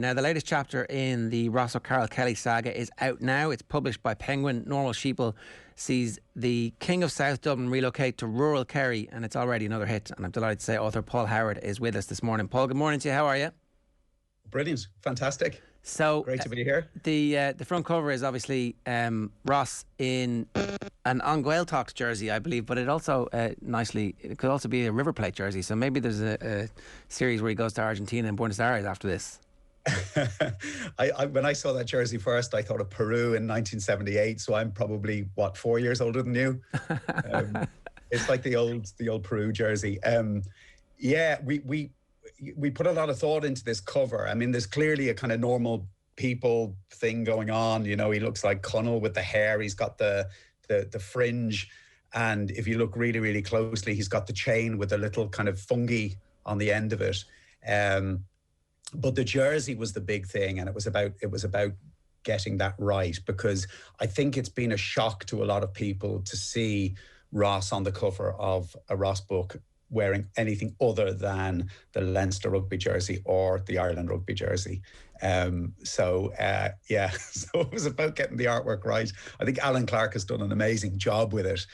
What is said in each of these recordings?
Now, the latest chapter in the Ross O'Carroll Kelly saga is out now. It's published by Penguin. Normal Sheeple sees the King of South Dublin relocate to rural Kerry, and it's already another hit. And I'm delighted to say author Paul Howard is with us this morning. Paul, good morning to you. How are you? Brilliant. Fantastic. So great to be here. The front cover is obviously Ross in an An Gaeltacht jersey, I believe, but it also it could also be a River Plate jersey. So maybe there's a series where he goes to Argentina and Buenos Aires after this. When I saw that jersey first, I thought of Peru in 1978. So I'm probably 4 years older than you. It's like the old Peru jersey. We put a lot of thought into this cover. I mean, there's clearly a kind of normal people thing going on. You know, he looks like Connell with the hair. He's got the fringe, and if you look really, really closely, he's got the chain with a little kind of fungi on the end of it. But the jersey was the big thing, and it was about getting that right, because I think it's been a shock to a lot of people to see Ross on the cover of a Ross book wearing anything other than the Leinster rugby jersey or the Ireland rugby jersey. So it was about getting the artwork right. I think Alan Clark has done an amazing job with it.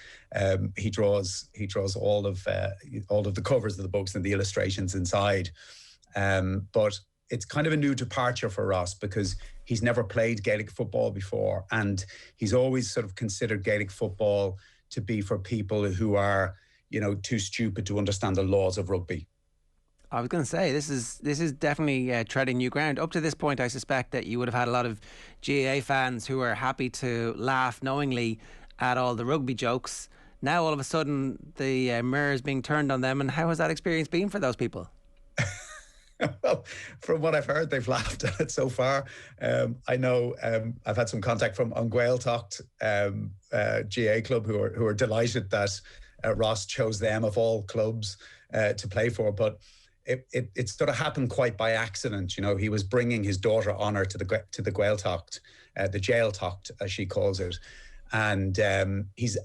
He draws all of the covers of the books and the illustrations inside. But it's kind of a new departure for Ross, because he's never played Gaelic football before, and he's always sort of considered Gaelic football to be for people who are, you know, too stupid to understand the laws of rugby. I was going to say, this is definitely treading new ground. Up to this point, I suspect that you would have had a lot of GAA fans who are happy to laugh knowingly at all the rugby jokes. Now, all of a sudden, the mirror is being turned on them. And how has that experience been for those people? Well, from what I've heard, they've laughed at it so far. I know I've had some contact from An Gaeltacht GAA club who are delighted that Ross chose them of all clubs to play for. But it sort of happened quite by accident. You know, he was bringing his daughter Honor to the Gaeltacht, the Gaeltacht as she calls it. And he's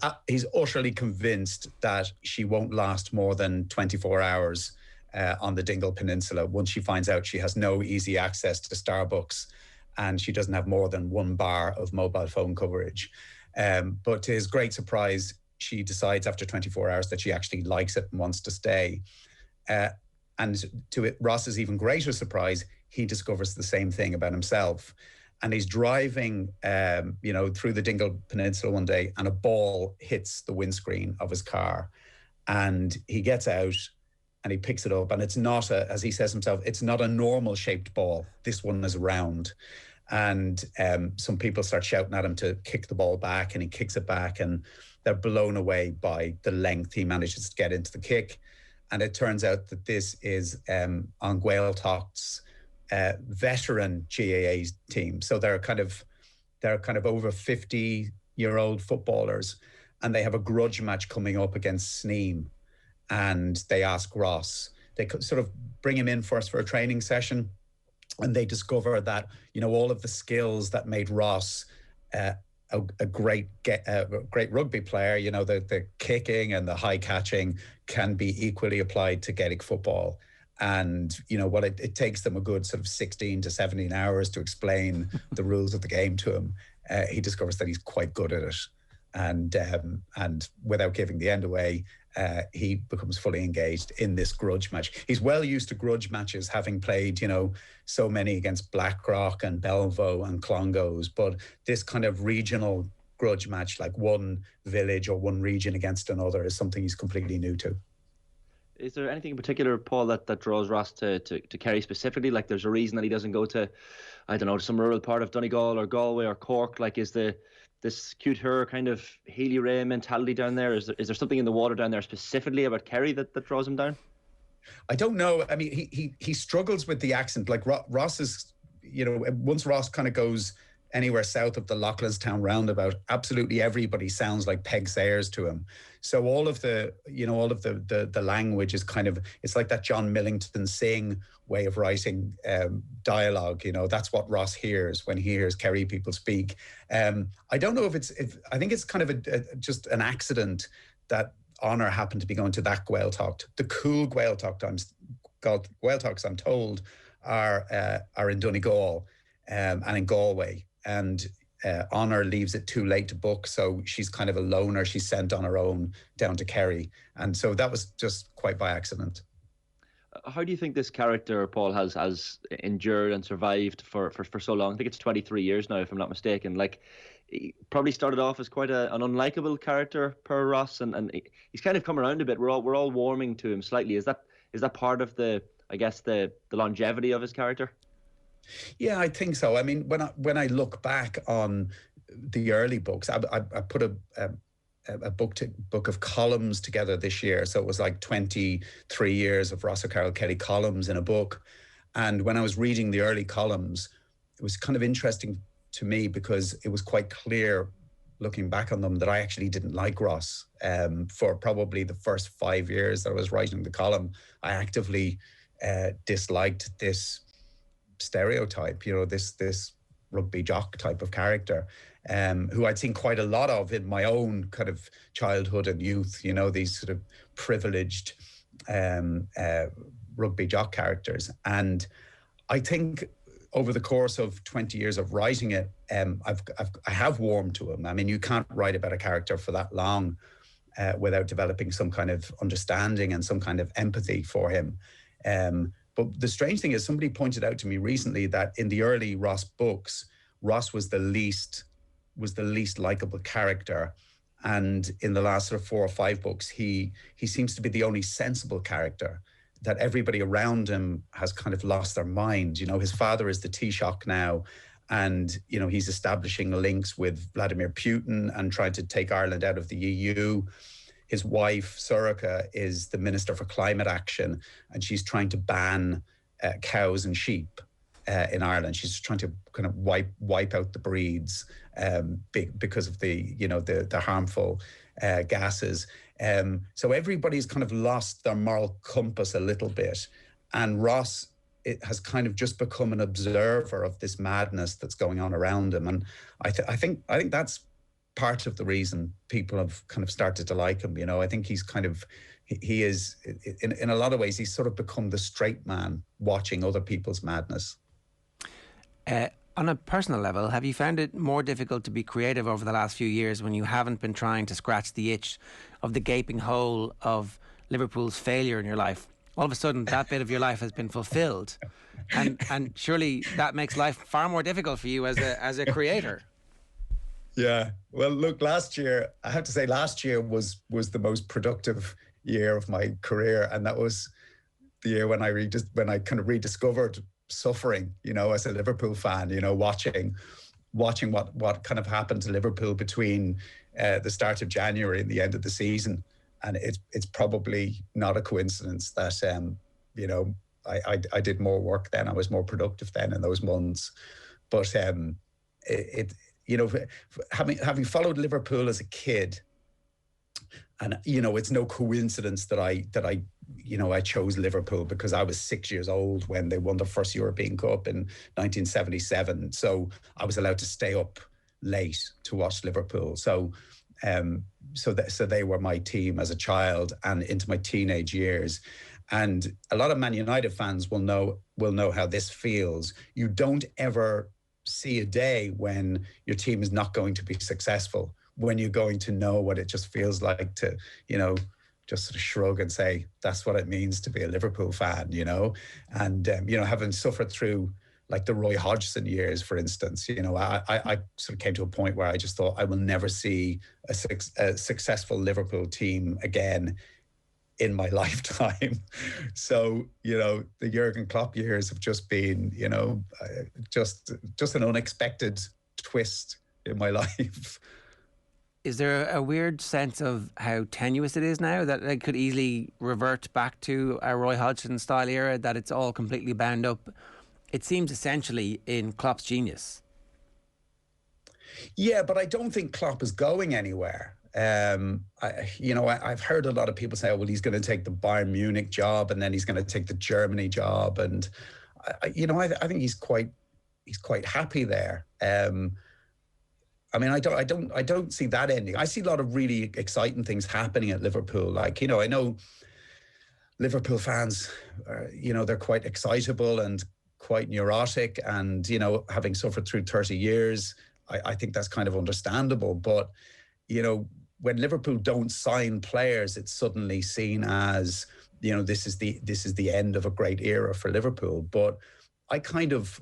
utterly convinced that she won't last more than 24 hours on the Dingle Peninsula once she finds out she has no easy access to Starbucks and she doesn't have more than one bar of mobile phone coverage. But to his great surprise, she decides after 24 hours that she actually likes it and wants to stay. And to Ross's even greater surprise, he discovers the same thing about himself. And he's driving, through the Dingle Peninsula one day, and a ball hits the windscreen of his car. And he gets out and he picks it up. And it's not, as he says himself, it's not a normal shaped ball. This one is round. And some people start shouting at him to kick the ball back, and he kicks it back, and they're blown away by the length he manages to get into the kick. And it turns out that this is An Gaeltacht's veteran GAA team. So they're kind of over 50-year-old footballers, and they have a grudge match coming up against Sneem. And they ask Ross, they sort of bring him in first for a training session, and they discover that, you know, all of the skills that made Ross a great rugby player, you know, the kicking and the high catching, can be equally applied to Gaelic football. And, you know, what it takes them a good sort of 16 to 17 hours to explain the rules of the game to him. He discovers that he's quite good at it. And without giving the end away, he becomes fully engaged in this grudge match. He's well used to grudge matches, having played, you know, so many against Blackrock and Belvo and Clongowes. But this kind of regional grudge match, like one village or one region against another, is something he's completely new to. Is there anything in particular, Paul, that draws Ross to Kerry specifically? Like, there's a reason that he doesn't go to, I don't know, some rural part of Donegal or Galway or Cork? Like, is this cute her kind of Healy Ray mentality down there? Is there something in the water down there specifically about Kerry that draws him down? I don't know. I mean, he struggles with the accent. Like, Ross is, you know, once Ross kind of goes anywhere south of the Loughlinstown roundabout, absolutely everybody sounds like Peg Sayers to him. So all of the language is kind of, it's like that John Millington Synge way of writing dialogue. You know, that's what Ross hears when he hears Kerry people speak. I don't know if I think it's kind of just an accident that Honor happened to be going to that Gaeltacht. The cool Gaeltachts, I'm told, are in Donegal and in Galway, and Honor leaves it too late to book, so she's kind of a loner. She's sent on her own down to Kerry, and so that was just quite by accident. How do you think this character, Paul, has endured and survived for so long? I think it's 23 years now, if I'm not mistaken. Like, he probably started off as quite an unlikable character per Ross, and he's kind of come around a bit. We're all warming to him slightly. Is that part of the longevity of his character? Yeah, I think so. I mean, when I look back on the early books, I put a book of columns together this year. So it was like 23 years of Ross O'Carroll Kelly columns in a book. And when I was reading the early columns, it was kind of interesting to me because it was quite clear looking back on them that I actually didn't like Ross. For probably the first 5 years that I was writing the column, I actively disliked this stereotype, this rugby jock type of character, who I'd seen quite a lot of in my own kind of childhood and youth, these sort of privileged rugby jock characters. And I think over the course of 20 years of writing it, I have warmed to him. I mean, you can't write about a character for that long without developing some kind of understanding and some kind of empathy for him. But the strange thing is, somebody pointed out to me recently that in the early Ross books, Ross was the least likable character, and in the last sort of 4 or 5 books, he seems to be the only sensible character. That everybody around him has kind of lost their mind. His father is the Taoiseach now, and he's establishing links with Vladimir Putin and trying to take Ireland out of the EU. His wife, Sorcha, is the Minister for Climate Action, and she's trying to ban cows and sheep in Ireland. She's trying to kind of wipe out the breeds because of the harmful gases. So everybody's kind of lost their moral compass a little bit, and Ross has kind of just become an observer of this madness that's going on around him. And I think that's part of the reason people have kind of started to like him. I think he's kind of, he is, in a lot of ways, he's sort of become the straight man watching other people's madness. On a personal level, have you found it more difficult to be creative over the last few years when you haven't been trying to scratch the itch of the gaping hole of Liverpool's failure in your life? All of a sudden, that bit of your life has been fulfilled. And surely that makes life far more difficult for you as a creator. Yeah. Well, look, last year was the most productive year of my career, and that was the year when I kind of rediscovered suffering, as a Liverpool fan, watching what kind of happened to Liverpool between the start of January and the end of the season. And it's probably not a coincidence that I did more work then. I was more productive then in those months. But having followed Liverpool as a kid, and it's no coincidence that I chose Liverpool because I was 6 years old when they won the first European Cup in 1977. So I was allowed to stay up late to watch Liverpool. So they were my team as a child and into my teenage years. And a lot of Man United fans will know how this feels. You don't ever see a day when your team is not going to be successful, when you're going to know what it just feels like to, just sort of shrug and say, that's what it means to be a Liverpool fan, and, having suffered through like the Roy Hodgson years, for instance, I sort of came to a point where I just thought I will never see a successful Liverpool team again in my lifetime. So, the Jurgen Klopp years have just been, just an unexpected twist in my life. Is there a weird sense of how tenuous it is now, that it could easily revert back to a Roy Hodgson style era, that it's all completely bound up? It seems essentially in Klopp's genius. Yeah, but I don't think Klopp is going anywhere. I've heard a lot of people say, oh, well, he's going to take the Bayern Munich job and then he's going to take the Germany job. And, I think he's quite happy there. I don't see that ending. I see a lot of really exciting things happening at Liverpool. Like, I know Liverpool fans, they're quite excitable and quite neurotic, and, you know, having suffered through 30 years, I think that's kind of understandable. But, you know, when Liverpool don't sign players, it's suddenly seen as, you know, this is the end of a great era for Liverpool. But I kind of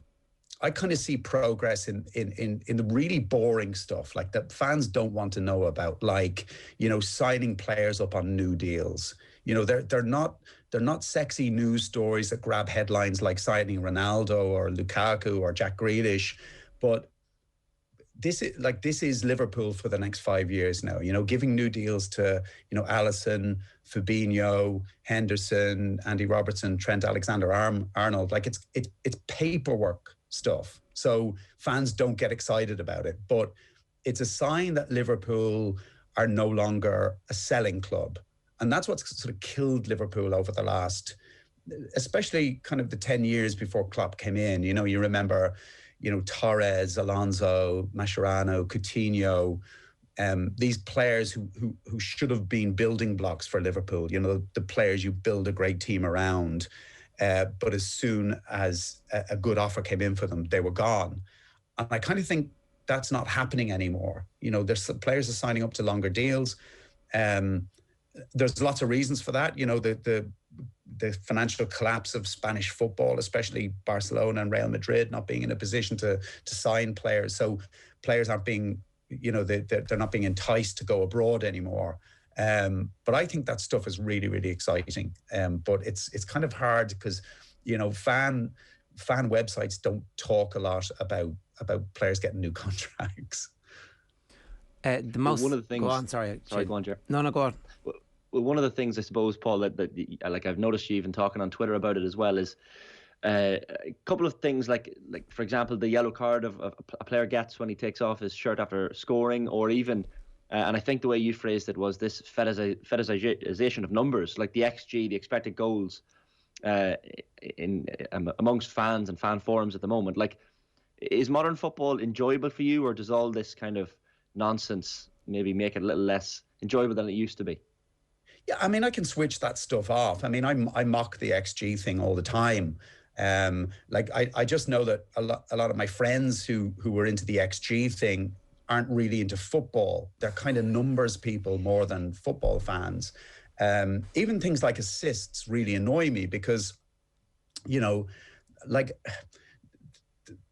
see progress in the really boring stuff, like, that fans don't want to know about, like, you know, signing players up on new deals. You know, they're not sexy news stories that grab headlines like signing Ronaldo or Lukaku or Jack Grealish, but this is Liverpool for the next 5 years now. You know, giving new deals to, you know, Alisson, Fabinho, Henderson, Andy Robertson, Trent Alexander-Arnold. Like, it's paperwork stuff. So fans don't get excited about it, but it's a sign that Liverpool are no longer a selling club. And that's what's sort of killed Liverpool over the last, especially kind of the 10 years before Klopp came in. You know, you remember, you know, Torres, Alonso, Mascherano, Coutinho, these players who should have been building blocks for Liverpool, you know, the players you build a great team around. But as soon as a good offer came in for them, they were gone. And I kind of think that's not happening anymore. You know, there's players are signing up to longer deals. There's lots of reasons for that. You know, the financial collapse of Spanish football, especially Barcelona and Real Madrid not being in a position to sign players. So players aren't being, you know, they're not being enticed to go abroad anymore. But I think that stuff is really, really exciting. But it's kind of hard because, you know, fan websites don't talk a lot about players getting new contracts. One of the things. Go on, sorry. Go on, Jer. No, go on. Well, one of the things, I suppose, Paul, that like I've noticed you even talking on Twitter about it as well, is a couple of things like for example, the yellow card of a player gets when he takes off his shirt after scoring, or even and I think the way you phrased it was this fetishization of numbers, like the XG, the expected goals, amongst fans and fan forums at the moment. Like, is modern football enjoyable for you, or does all this kind of nonsense maybe make it a little less enjoyable than it used to be? Yeah, I mean, I can switch that stuff off. I mean, I mock the XG thing all the time. Like, I just know that a lot of my friends who were into the XG thing aren't really into football. They're kind of numbers people more than football fans. Even things like assists really annoy me because, you know, like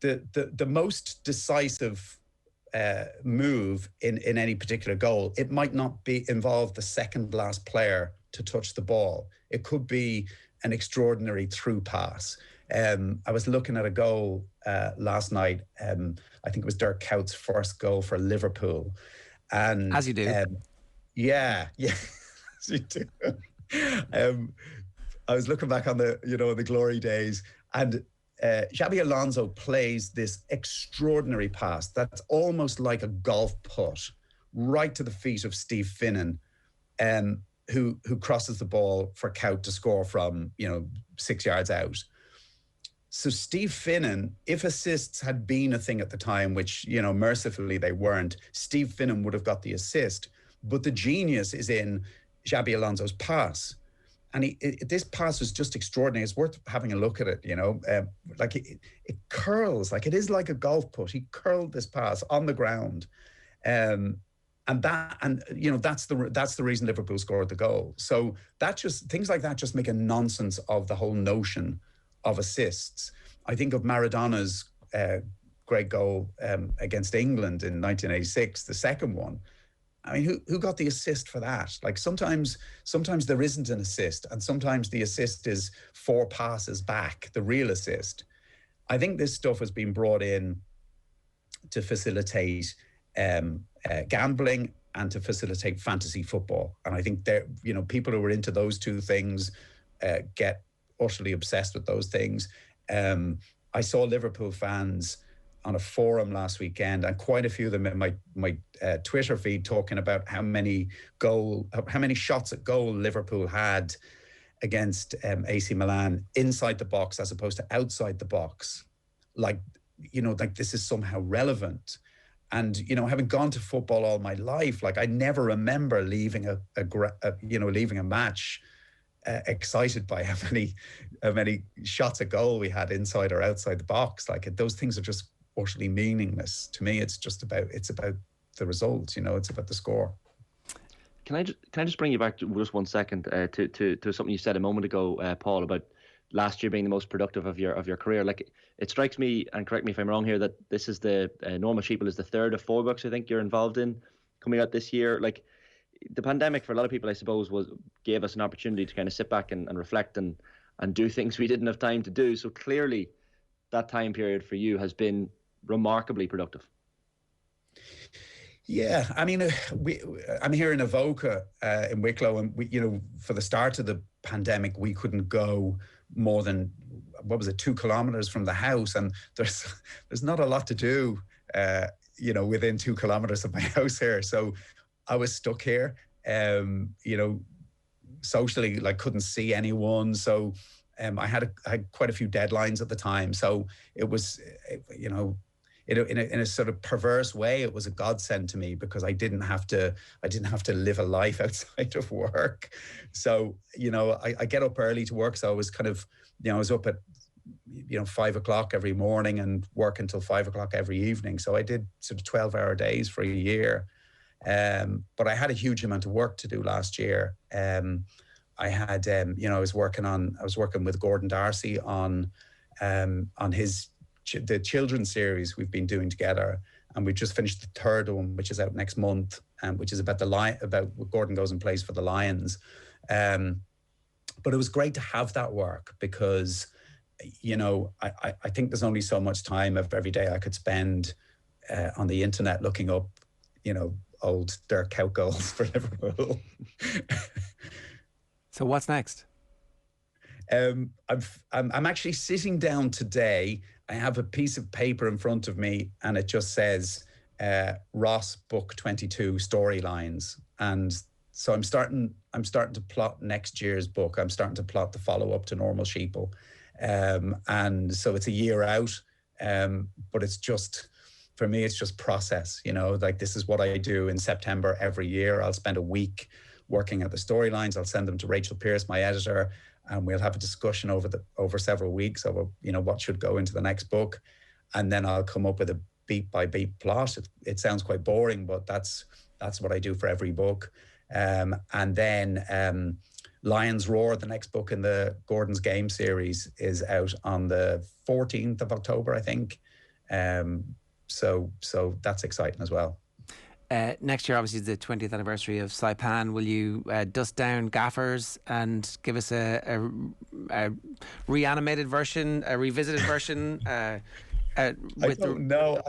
the most decisive move in any particular goal, it might not involve the second last player to touch the ball. It could be an extraordinary through pass. I was looking at a goal last night. I think it was Dirk Kuyt's first goal for Liverpool. And as you do. Yeah, as you do. I was looking back on the glory days, and Xabi Alonso plays this extraordinary pass that's almost like a golf putt right to the feet of Steve Finnan, who crosses the ball for Kuyt to score from 6 yards out. So Steve Finnan, if assists had been a thing at the time, which mercifully they weren't, Steve Finnan would have got the assist. But the genius is in Xabi Alonso's pass. And this pass was just extraordinary. It's worth having a look at it, like it curls, like it is like a golf putt. He curled this pass on the ground. That's the reason Liverpool scored the goal. So things like that just make a nonsense of the whole notion of assists. I think of Maradona's great goal against England in 1986, the second one. I mean, who got the assist for that? Like sometimes there isn't an assist, and sometimes the assist is 4 passes back, the real assist. I think this stuff has been brought in to facilitate gambling and to facilitate fantasy football. And I think people who are into those two things get utterly obsessed with those things. I saw Liverpool fans on a forum last weekend, and quite a few of them in my Twitter feed talking about how many shots at goal Liverpool had against AC Milan inside the box as opposed to outside the box. Like this is somehow relevant. And having gone to football all my life, like I never remember leaving a match excited by how many shots at goal we had inside or outside the box. Like, those things are just utterly meaningless to me. It's about the result. It's about the score. Can I just bring you back just 1 second to something you said a moment ago, Paul, about last year being the most productive of your career? Like, it strikes me, and correct me if I'm wrong here, that this is the Normal Sheeple is the third of 4 books I think you're involved in coming out this year. Like, the pandemic for a lot of people, I suppose, gave us an opportunity to kind of sit back and reflect and do things we didn't have time to do. So clearly, that time period for you has been remarkably productive. Yeah, I mean, I'm here in Avoca in Wicklow, and for the start of the pandemic, we couldn't go more than 2 kilometers from the house, and there's not a lot to do, within 2 kilometers of my house here. So I was stuck here, socially, like, couldn't see anyone. So I had quite a few deadlines at the time. So it was, in a sort of perverse way, it was a godsend to me, because I didn't have to live a life outside of work. So, I get up early to work. So I was kind of, I was up at, 5 o'clock every morning and work until 5 o'clock every evening. So I did sort of 12-hour days for a year. But I had a huge amount of work to do last year. I had, I was working with Gordon Darcy on the children's series we've been doing together, and we've just finished the third one, which is out next month, which is about about Gordon goes and plays for the Lions. But it was great to have that work, because I think there's only so much time of every day I could spend on the internet looking up old Dirk Kuyt goals for Liverpool. So what's next? I'm actually sitting down today. I have a piece of paper in front of me, and it just says Ross Book 22 storylines. And so I'm starting to plot next year's book. I'm starting to plot the follow-up to Normal Sheeple. And so it's a year out, but it's just, for me, it's just process, like, this is what I do in September every year. I'll spend a week working at the storylines. I'll send them to Rachel Pierce, my editor, and we'll have a discussion over several weeks over, what should go into the next book. And then I'll come up with a beat by beat plot. It sounds quite boring, but that's what I do for every book. And then Lion's Roar, the next book in the Gordon's Game series, is out on the 14th of October, I think. So that's exciting as well. Next year, obviously, is the 20th anniversary of Saipan. Will you dust down gaffers and give us a reanimated version, a revisited version? I don't know.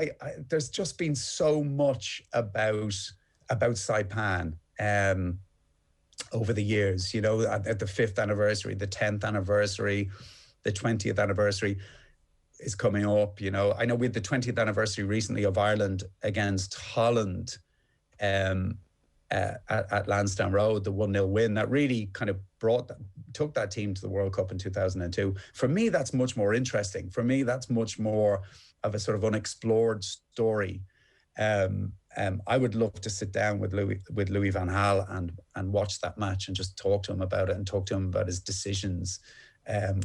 There's just been so much about Saipan over the years. At the 5th anniversary, the 10th anniversary, the 20th anniversary is coming up. I know we had the 20th anniversary recently of Ireland against Holland. At Lansdowne Road, the 1-0 win that really kind of took that team to the World Cup in 2002. For me, that's much more interesting. For me, that's much more of a sort of unexplored story. I would love to sit down with Louis van Gaal and watch that match and just talk to him about it, and talk to him about his decisions,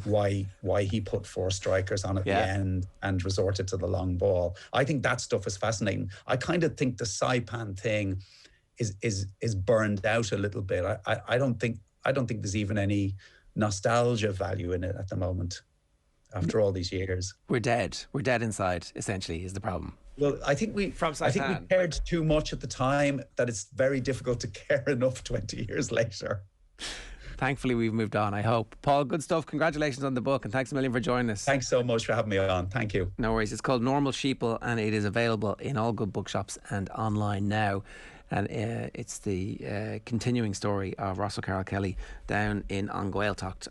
why he put 4 strikers on at the end and resorted to the long ball. I think that stuff is fascinating. I kind of think the Saipan thing is burned out a little bit. I don't think there's even any nostalgia value in it at the moment after all these years. We're dead inside, essentially, is the problem. Well, I think we cared too much at the time that it's very difficult to care enough 20 years later. Thankfully, we've moved on, I hope. Paul, good stuff. Congratulations on the book, and thanks a million for joining us. Thanks so much for having me on. Thank you. No worries. It's called Normal Sheeple, and it is available in all good bookshops and online now. And it's the continuing story of Ross O'Carroll Kelly down in Gaeltacht.